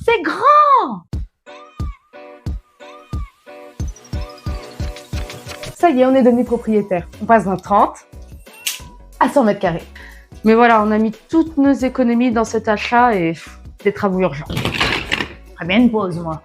C'est grand! Ça y est, on est devenu propriétaire. On passe d'un 30 à 100 mètres carrés. Mais voilà, on a mis toutes nos économies dans cet achat et des travaux urgents. Très bien une pause, moi.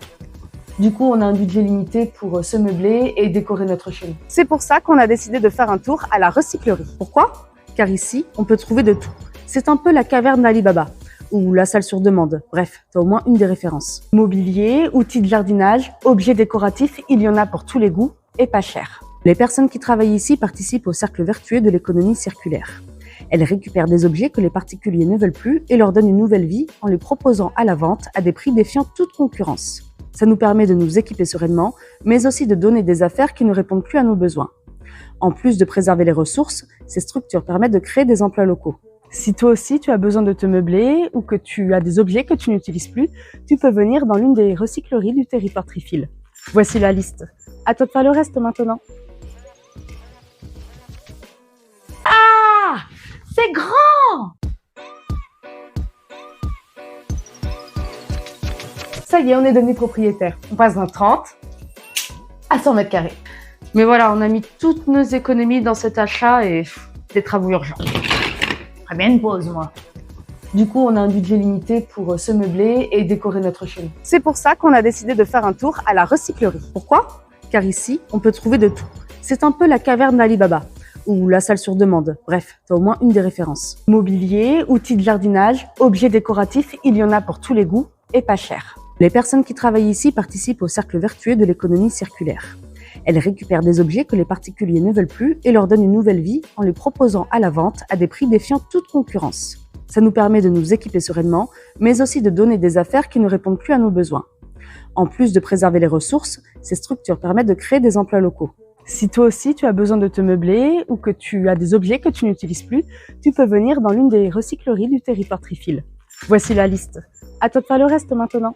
Du coup, on a un budget limité pour se meubler et décorer notre chez nous. C'est pour ça qu'on a décidé de faire un tour à la recyclerie. Pourquoi? Car ici, on peut trouver de tout. C'est un peu la caverne d'Ali Baba, ou la salle sur demande. Bref, t'as au moins une des références. Mobilier, outils de jardinage, objets décoratifs, il y en a pour tous les goûts et pas cher. Les personnes qui travaillent ici participent au cercle vertueux de l'économie circulaire. Elles récupèrent des objets que les particuliers ne veulent plus et leur donnent une nouvelle vie en les proposant à la vente à des prix défiant toute concurrence. Ça nous permet de nous équiper sereinement, mais aussi de donner des affaires qui ne répondent plus à nos besoins. En plus de préserver les ressources, ces structures permettent de créer des emplois locaux. Si toi aussi tu as besoin de te meubler ou que tu as des objets que tu n'utilises plus, tu peux venir dans l'une des recycleries du territoire Trifil. Voici la liste. À toi de faire le reste maintenant. Ah! C'est grand! Ça y est, on est devenu propriétaire. On passe d'un 30 à 100 mètres carrés. Mais voilà, on a mis toutes nos économies dans cet achat et des travaux urgents. Très bien une pause, moi. Du coup, on a un budget limité pour se meubler et décorer notre chez nous. C'est pour ça qu'on a décidé de faire un tour à la recyclerie. Pourquoi? Car ici, on peut trouver de tout. C'est un peu la caverne d'Ali Baba, ou la salle sur demande. Bref, t'as au moins une des références. Mobilier, outils de jardinage, objets décoratifs, il y en a pour tous les goûts et pas cher. Les personnes qui travaillent ici participent au cercle vertueux de l'économie circulaire. Elles récupèrent des objets que les particuliers ne veulent plus et leur donnent une nouvelle vie en les proposant à la vente à des prix défiant toute concurrence. Ça nous permet de nous équiper sereinement, mais aussi de donner des affaires qui ne répondent plus à nos besoins. En plus de préserver les ressources, ces structures permettent de créer des emplois locaux. Si toi aussi tu as besoin de te meubler ou que tu as des objets que tu n'utilises plus, tu peux venir dans l'une des recycleries du territoire Trifil. Voici la liste. À toi de faire le reste maintenant.